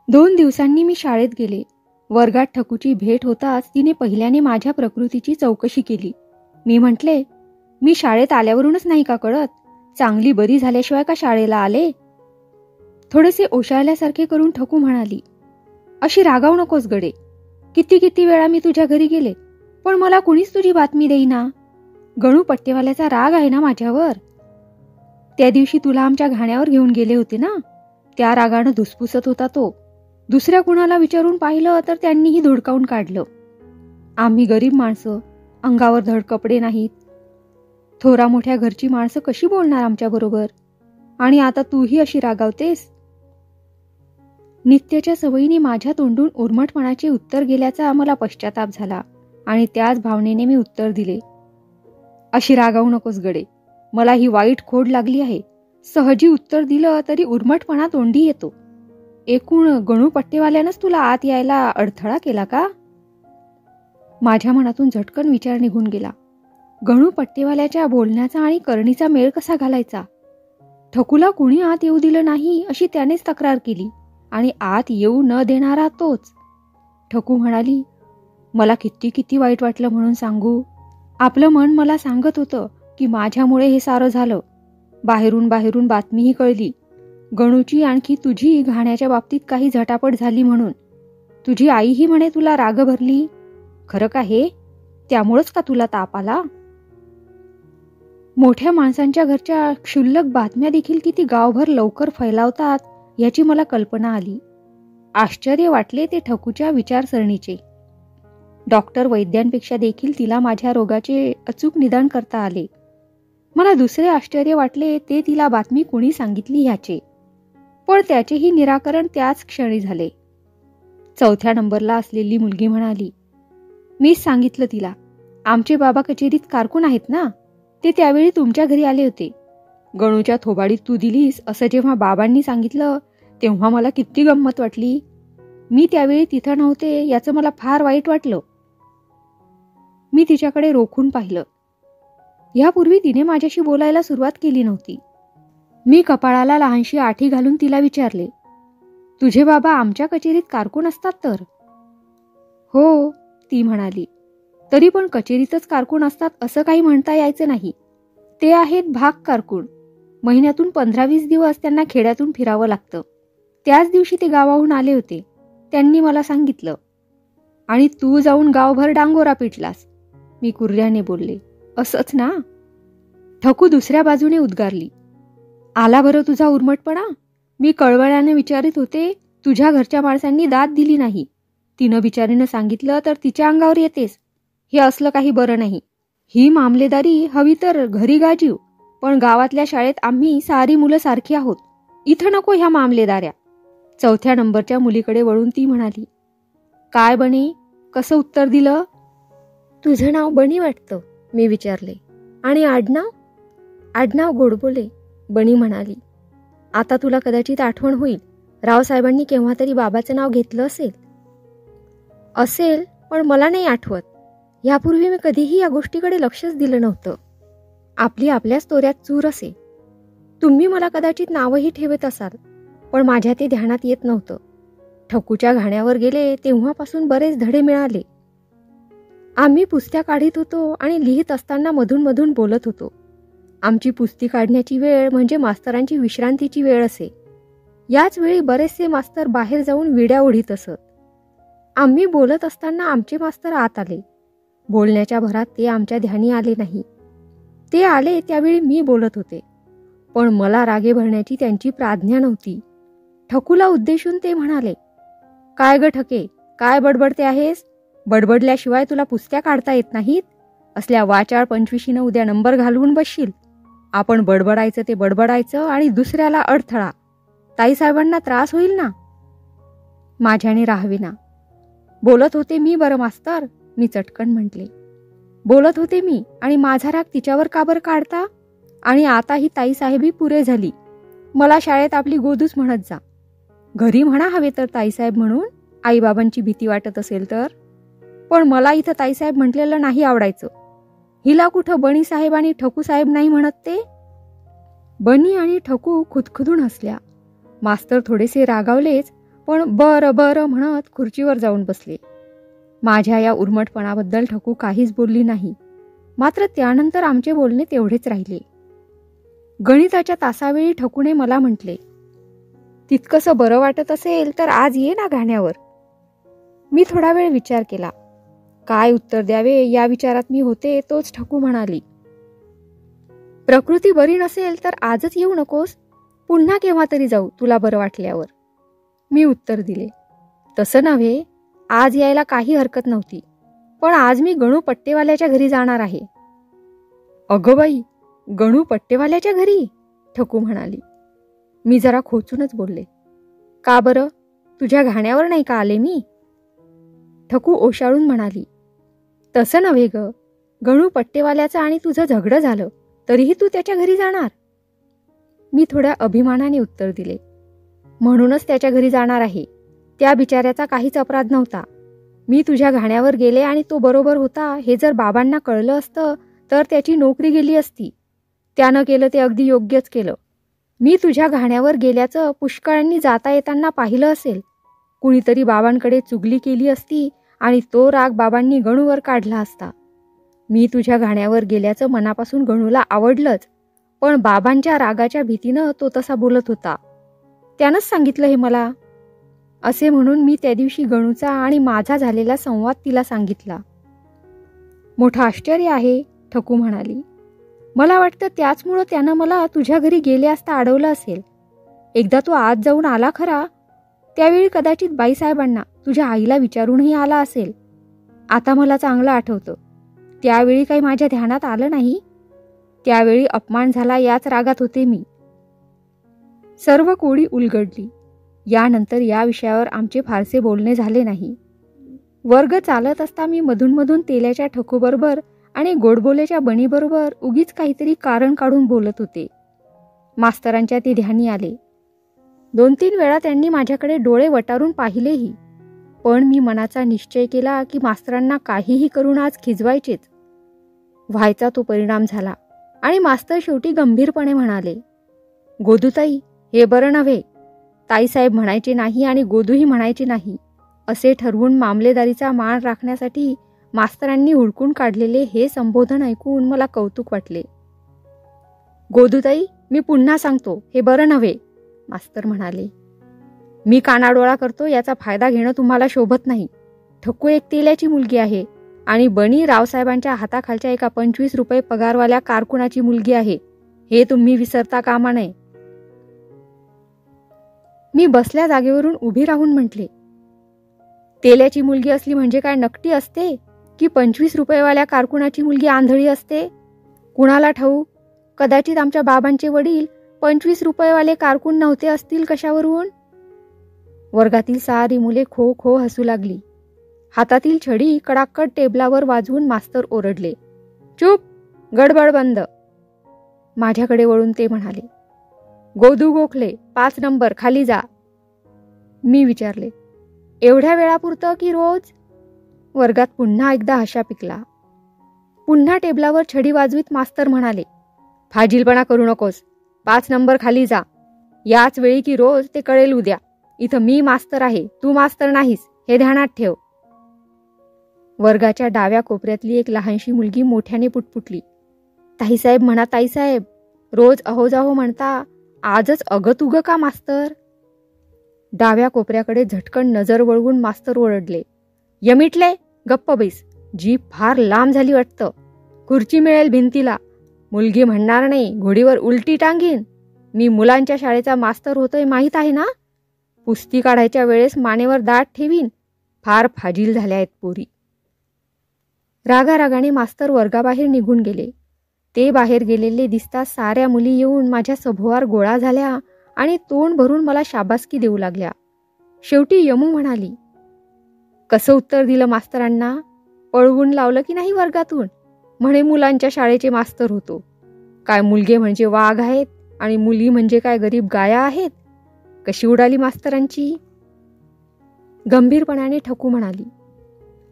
2 दिवसांनी मी शाळेत गेले. वर्गात ठकूची भेट होताच तिने पहिल्याने माझ्या प्रकृतीची चौकशी केली. मी म्हटले, मी शाळेत आल्यावरूनच नाही का कळत? चांगली बरी झाल्याशिवाय का शाळेला आले? थोडेसे ओशाळल्यासारखे करून ठकू म्हणाली, अशी रागावू नकोस गडे. किती वेळा मी तुझ्या घरी गेले, पण मला कुणीच तुझी बातमी देईना. गणू पट्टेवाल्याचा राग आहे ना माझ्यावर. त्या दिवशी तुला आमच्या घाण्यावर घेऊन गेले होते ना, त्या रागानं धुसफुसत होता तो. दुसऱ्या कुणाला विचारून पाहिलं तर त्यांनीही धुडकावून काढलं. आम्ही गरीब माणसं, अंगावर धड कपडे नाहीत. थोरा मोठ्या घरची माणसं कशी बोलणार आमच्या बरोबर? आणि आता तूही अशी रागावतेस? नित्याच्या सवयीने माझ्या तोंडून उर्मटपणाचे उत्तर गेल्याचा मला पश्चाताप झाला आणि त्याच भावनेने मी उत्तर दिले, अशी रागावू नकोस गडे. मला ही वाईट खोड लागली आहे. सहजी उत्तर दिलं तरी उर्मटपणा तोंडी येतो. एकूण गणू पट्टेवाल्यानंच तुला आत यायला अडथळा केला का? माझ्या मनातून झटकन विचार निघून गेला. गणू पट्टेवाल्याच्या बोलण्याचा आणि करणीचा मेळ कसा घालायचा? ठकूला कुणी आत येऊ दिलं नाही अशी त्यानेच तक्रार केली आणि आत येऊ न देणारा तोच. ठकू म्हणाली, मला किती वाईट वाटलं म्हणून सांगू. आपलं मन मला सांगत होतं की माझ्यामुळे हे सारं झालं. बाहेरून बातमीही कळली. गणूची आणखी तुझी घाण्याच्या बाबतीत काही झटापट झाली म्हणून. तुझी आईही म्हणे तुला राग भरली. खरं का हे? त्यामुळंच का तुला ताप आला? मोठ्या माणसांच्या घरच्या क्षुल्लक बातम्या देखील किती गावभर लवकर फैलावतात याची मला कल्पना आली. आश्चर्य वाटले ते ठकूच्या विचारसरणीचे. डॉक्टर वैद्यांपेक्षा देखील तिला माझ्या रोगाचे अचूक निदान करता आले. मला दुसरे आश्चर्य वाटले ते तिला बातमी कोणी सांगितली ह्याचे, पण त्याचेही निराकरण त्याच क्षणी झाले. 4थ्या नंबरला असलेली मुलगी म्हणाली, मीच सांगितलं तिला. आमचे बाबा कचेरीत कारकून आहेत ना, ते त्यावेळी तुमच्या घरी आले होते. गणूच्या थोबाडीत तू दिलीस असं जेव्हा बाबांनी सांगितलं तेव्हा मला किती गंमत वाटली. मी त्यावेळी तिथं नव्हते याचं मला फार वाईट वाटलं. मी तिच्याकडे रोखून पाहिलं. यापूर्वी तिने माझ्याशी बोलायला सुरुवात केली नव्हती. मी कपाळाला लहानशी आठी घालून तिला विचारले, तुझे बाबा आमच्या कचेरीत कारकून असतात तर? हो, ती म्हणाली. तरी पण कचेरीतच कारकून असतात असं काही म्हणता यायचं नाही. ते आहेत भाग कारकून. महिन्यातून 15-20 दिवस त्यांना खेड्यातून फिरावं लागतं. त्याच दिवशी ते गावाहून आले होते. त्यांनी मला सांगितलं. आणि तू जाऊन गावभर डांगोरा पिटलास. मी कुर्र्याने बोलले, असंच ना? ठकू दुसऱ्या बाजूने उद्गारली, आला बरं तुझा उर्मटपणा. मी कळवळ्याने विचारित होते, तुझ्या घरच्या माणसांनी दाद दिली नाही. तिनं बिचारीनं सांगितलं तर तिच्या अंगावर येतेस. हे असलं काही बरं नाही. ही मामलेदारी हवी तर घरी गाजीव, पण गावातल्या शाळेत आम्ही सारी मुलं सारखी आहोत. इथं नको ह्या मामलेदाऱ्या. 4थ्या नंबरच्या मुलीकडे वळून ती म्हणाली, काय बने, कसं उत्तर दिलं? तुझं नाव बनी वाटतं, मी विचारले. आणि आडनाव? आडनाव गोडबोले, बनी म्हणाली. आता तुला कदाचित आठवण होईल, रावसाहेबांनी केव्हा तरी बाबाचं नाव घेतलं असेल, पण मला नाही आठवत. यापूर्वी मी कधीही या गोष्टीकडे लक्षच दिलं नव्हतं. आपली आपल्याच तोऱ्यात चूर असे. तुम्ही मला कदाचित नावही ठेवत असाल, पण माझ्या ते ध्यानात येत नव्हतं. ठकूच्या घाण्यावर गेले तेव्हापासून बरेच धडे मिळाले. आम्ही पुस्त्या काढीत होतो आणि लिहित असताना मधून बोलत होतो. आमची पुस्ती काढण्याची वेळ म्हणजे मास्तरांची विश्रांतीची वेळ असे. याच वेळी बरेचसे मास्तर बाहेर जाऊन विड्या ओढीत असत. आम्ही बोलत असताना आमचे मास्तर आत आले. बोलण्याच्या भरात ते आमच्या ध्यानी आले नाही. ते आले त्यावेळी मी बोलत होते, पण मला रागे भरण्याची त्यांची प्राज्ञा नव्हती. ठकूला उद्देशून ते म्हणाले, काय ग ठके, काय बडबडते आहेस? बडबडल्याशिवाय तुला पुस्त्या काढता येत नाहीत? असल्या वाचाळ 25नं उद्या नंबर घालवून बसशील. आपण बडबडायचं ते बडबडायचं आणि दुसऱ्याला अडथळा. ताईसाहेबांना त्रास होईल ना. माझ्याने राहावेना. बोलत होते मी बरं मास्तर, मी चटकन म्हटले. बोलत होते मी, आणि माझा राग तिच्यावर का बरं काढता? आणि आता ही ताईसाहेबी पुरे झाली. मला शाळेत आपली गोदूस म्हणत जा. घरी म्हणा हवे तर ताईसाहेब म्हणून, आईबाबांची भीती वाटत असेल तर. पण मला इथं ताईसाहेब म्हटलेलं नाही आवडायचं. हिला कुठं बनी साहेब आणि ठकू साहेब नाही म्हणत ते? बनी आणि ठकू खुदखुदून हसल्या. मास्तर थोडेसे रागावलेच, पण बरं बरं म्हणत खुर्चीवर जाऊन बसले. माझ्या या उर्मटपणाबद्दल ठकू काहीच बोलली नाही. मात्र त्यानंतर आमचे बोलणे तेवढेच राहिले. गणिताच्या तासावेळी ठकूने मला म्हटले, तितकंसं बरं वाटत असेल तर आज ये ना घाण्यावर. मी थोडा वेळ विचार केला. काय उत्तर द्यावे या विचारात मी होते तोच ठकू म्हणाली, प्रकृती बरी नसेल तर आजच येऊ नकोस, पुन्हा केव्हा तरी जाऊ तुला बरं वाटल्यावर. मी उत्तर दिले, तसं नव्हे, आज यायला काही हरकत नव्हती, पण आज मी गणू पट्टेवाल्याच्या घरी जाणार आहे. अगं बाई, गणू पट्टेवाल्याच्या घरी? ठकू म्हणाली. मी जरा खोचूनच बोलले, का बरं, तुझ्या घाण्यावर नाही का आले मी? ठकू ओशाळून म्हणाली, तसं नव्हे ग, गणू पट्टेवाल्याचं आणि तुझं झगडं झालं तरीही तू त्याच्या घरी जाणार? मी थोड्या अभिमानाने उत्तर दिले, म्हणूनच त्याच्या घरी जाणार आहे. त्या बिचाऱ्याचा काहीच अपराध नव्हता. मी तुझ्या घाण्यावर गेले आणि तो बरोबर होता हे जर बाबांना कळलं असतं तर त्याची नोकरी गेली असती. त्यानं केलं ते अगदी योग्यच केलं. मी तुझ्या घाण्यावर गेल्याचं पुष्कळांनी जाता येताना पाहिलं असेल. कुणीतरी बाबांकडे चुगली केली असती आणि तो राग बाबांनी गणूवर काढला असता. मी तुझ्या घाण्यावर गेल्याचं मनापासून गणूला आवडलंच, पण बाबांच्या रागाच्या भीतीनं तो तसा बोलत होता. त्यानंच सांगितलं हे मला. असे म्हणून मी त्या दिवशी गणूचा आणि माझा झालेला संवाद तिला सांगितला. मोठं आश्चर्य आहे, ठकू म्हणाली. मला वाटतं त्याचमुळं त्यानं मला तुझ्या घरी गेले असता अडवलं असेल. एकदा तो आज जाऊन आला खरा, त्यावेळी कदाचित बाईसाहेबांना तुझ्या आईला विचारूनही आला असेल. आता मला चांगलं आठवतं, त्यावेळी काही माझ्या ध्यानात आलं नाही. त्यावेळी अपमान झाला याच रागात होते मी. सर्व कोडी उलगडली. यानंतर या विषयावर आमचे फारसे बोलणे झाले नाही. वर्ग चालत असता मी मधून तेल्याच्या ठकूबरोबर आणि गोडबोलेच्या बणीबरोबर उगीच काहीतरी कारण काढून बोलत होते. मास्तरांच्या ते ध्यानी आले. 2-3 वेळा त्यांनी माझ्याकडे डोळे वटारून पाहिलेही, पण मी मनाचा निश्चय केला की मास्तरांना काहीही करून आज खिजवायचेच. व्हायचा तो परिणाम झाला आणि मास्तर शेवटी गंभीरपणे म्हणाले, गोदूताई, हे बरं नव्हे. ताईसाहेब म्हणायचे नाही आणि गोदूही म्हणायचे नाही असे ठरवून मामलेदारीचा मान राखण्यासाठी मास्तरांनी हुडकून काढलेले हे संबोधन ऐकून मला कौतुक वाटले. गोदूताई, मी पुन्हा सांगतो, हे बरं नव्हे, मास्तर म्हणाले. मी कानाडोळा करतो याचा फायदा घेणं तुम्हाला शोभत नाही. ठकू एक तेल्याची मुलगी आहे आणि बणी रावसाहेबांच्या हाताखालच्या एका 25 रुपये पगारवाल्या कारकुनाची मुलगी आहे. हे तुम्ही विसरता कामा नये. मी बसल्या जागेवरून उभी राहून म्हटले, तेल्याची मुलगी असली म्हणजे काय नकटी असते की 25 रुपयेवाल्या कारकुनाची मुलगी आंधळी असते? कुणाला ठाऊक, कदाचित आमच्या बाबांचे वडील 25 रुपयेवाले कारकून नव्हते असतील कशावरून? वर्गातील सारी मुले खो खो हसू लागली. हातातील छडी कडाकड टेबलावर वाजवून मास्तर ओरडले, चूप, गडबड बंद. माझ्याकडे वळून ते म्हणाले, गोदू गोखले, 5 नंबर, खाली जा. मी विचारले, एवढ्या वेळापुरतं की रोज? वर्गात पुन्हा एकदा हशा पिकला. पुन्हा टेबलावर छडी वाजवीत मास्तर म्हणाले, फाजीलपणा करू नकोस, 5 नंबर खाली जा. याच वेळी की रोज ते कळेल उद्या. इथं मी मास्तर आहे, तू मास्तर नाहीस, हे ध्यानात ठेव. वर्गाच्या डाव्या कोपऱ्यातली एक लहानशी मुलगी मोठ्याने पुटपुटली, ताईसाहेब म्हणा ताईसाहेब, रोज अहोजाहो म्हणता, आजच अगतुग का मास्तर? डाव्या कोपऱ्याकडे झटकन नजर वळवून मास्तर ओरडले, यमिटले, गप्प बैस, जीभ फार लांब झाली वाटतं. खुर्ची मिळेल भिंतीला. मुलगी म्हणणार नाही, घोडीवर उलटी टांगीन. मी मुलांच्या शाळेचा मास्तर होतोय माहीत आहे ना? पुस्ती काढायच्या वेळेस मानेवर दाट ठेवीन. फार फाजील झाल्या आहेत पोरी. रागारागाने मास्तर वर्गाबाहेर निघून गेले. ते बाहेर गेलेले दिसता साऱ्या मुली येऊन माझ्या सभोवार गोळा झाल्या आणि तोंड भरून मला शाबासकी देऊ लागल्या. शेवटी यमू म्हणाली, कसं उत्तर दिलं मास्तरांना? पळवून लावलं की नाही वर्गातून? म्हणे मुलांच्या शाळेचे मास्तर होतो. काय मुलगे म्हणजे वाघ आहेत आणि मुली म्हणजे काय गरीब गाया आहेत? कशी उडाली मास्तरांची? गंभीरपणाने ठकू म्हणाली,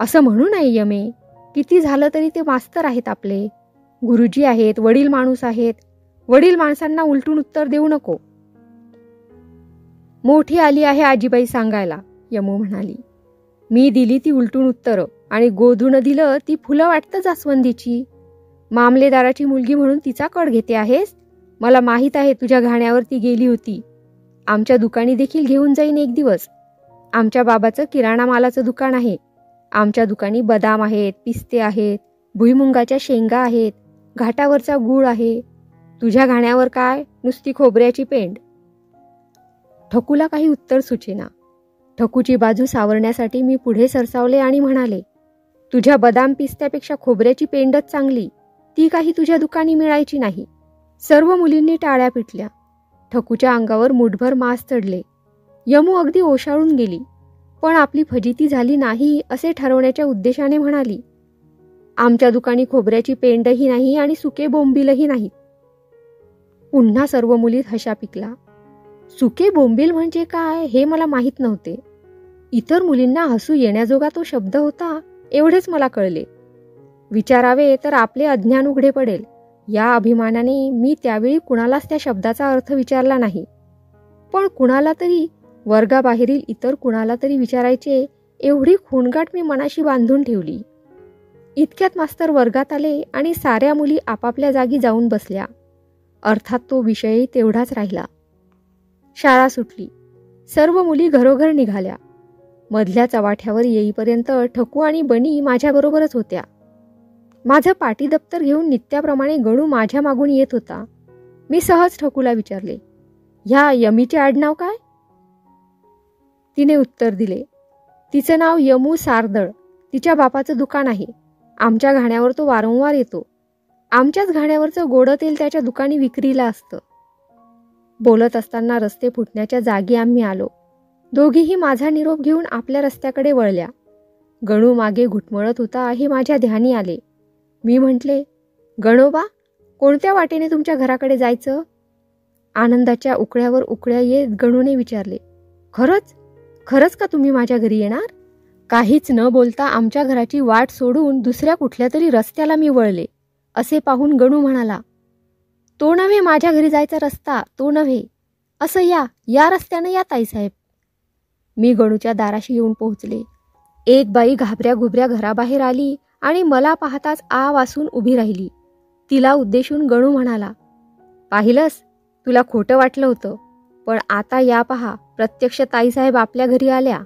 असं म्हणू नये यमे, किती झालं तरी ते मास्तर आहेत आपले. गुरुजी आहेत, वडील माणूस आहेत. वडील माणसांना उलटून उत्तर देऊ नको. मोठी आली आहे आजीबाई सांगायला, यमू म्हणाली. मी दिली ती उलटून उत्तरं आणि गोधून दिलं ती फुलं वाटतं जास्वंदीची. मामलेदाराची मुलगी म्हणून तिचा कड घेते आहेस? मला माहीत आहे तुझ्या घाण्यावर ती गेली होती. आमच्या दुकानी देखील घेऊन जाईन एक दिवस. आमच्या बाबाचं किराणा मालाचं दुकान आहे. आमच्या दुकानी बदाम आहेत, पिस्ते आहेत, भुईमुंगाच्या शेंगा आहेत, घाटावरचा गूळ आहे. तुझ्या घाण्यावर काय, नुसती खोबऱ्याची पेंड. ठकूला काही उत्तर सुचेना. ठकूची बाजू सावरण्यासाठी मी पुढे सरसावले आणि म्हणाले, तुझ्या बदाम पिस्त्यापेक्षा खोबऱ्याची पेंडच चांगली. ती काही तुझ्या दुकानी मिळायची नाही. सर्व मुलींनी टाळ्या पिटल्या. ठकूच्या अंगावर मुठभर मांस चढले. यमू अगदी ओशाळून गेली, पण आपली फजिती झाली नाही असे ठरवण्याच्या उद्देशाने म्हणाली, आमच्या दुकानी खोबऱ्याची पेंडही नाही आणि सुके बोंबीलही नाहीत. पुन्हा सर्व मुलीत हशा पिकला. सुके बोंबील म्हणजे काय हे मला माहीत नव्हते. इतर मुलींना हसू येण्याजोगा तो शब्द होता एवढेच मला कळले. विचारावे तर आपले अज्ञान उघडे पडेल या अभिमानाने मी त्यावेळी कुणालाच त्या शब्दाचा अर्थ विचारला नाही. पण कुणाला तरी, वर्गाबाहेरील इतर कुणाला तरी विचारायचे एवढी खूणगाठ मी मनाशी बांधून ठेवली. इतक्यात मास्तर वर्गात आले आणि साऱ्या मुली आपापल्या जागी जाऊन बसल्या. अर्थात तो विषयही तेवढाच राहिला. शाळा सुटली. सर्व मुली घरोघर निघाल्या. मधल्या चवाठ्यावर येईपर्यंत ठकू आणि बनी माझ्याबरोबरच होत्या. माझं पाटी दप्तर घेऊन नित्याप्रमाणे गणू माझ्या मागून येत होता. मी सहज ठकूला विचारले, ह्या यमीचे आडनाव काय? तिने उत्तर दिले, तिचं नाव यमू सारदळ. तिच्या बापाचं दुकान आहे. आमच्या घाण्यावर तो वारंवार येतो. आमच्याच घाण्यावरचं गोडं तेल त्याच्या दुकानी विक्रीला असतं. बोलत असताना रस्ते फुटण्याच्या जागी आम्ही आलो. दोघीही माझा निरोप घेऊन आपल्या रस्त्याकडे वळल्या. गणू मागे घुटमळत होता हे माझ्या ध्यानी आले. मी म्हटले, गणोबा, कोणत्या वाटेने तुमच्या घराकडे जायचं? आनंदाच्या उकळ्यावर उकळ्या येत गणूने विचारले, खरंच खरंच का तुम्ही माझ्या घरी येणार? काहीच न बोलता आमच्या घराची वाट सोडून दुसऱ्या कुठल्या तरी रस्त्याला मी वळले. असे पाहून गणू म्हणाला, तो नव्हे माझ्या घरी जायचा रस्ता, तो नव्हे. असं या रस्त्यानं या ताईसाहेब. मी गणूच्या दाराशी येऊन पोहोचले. एक बाई घाबऱ्या घुबऱ्या घराबाहेर आली आणि मला पाहताच आ वासून उभी राहिली. तिला उद्देशून गणू म्हणाला, पाहिलंस, तुला खोटं वाटलं होतं, पण आता या पहा, प्रत्यक्ष ताईसाहेब आपल्या घरी आल्या.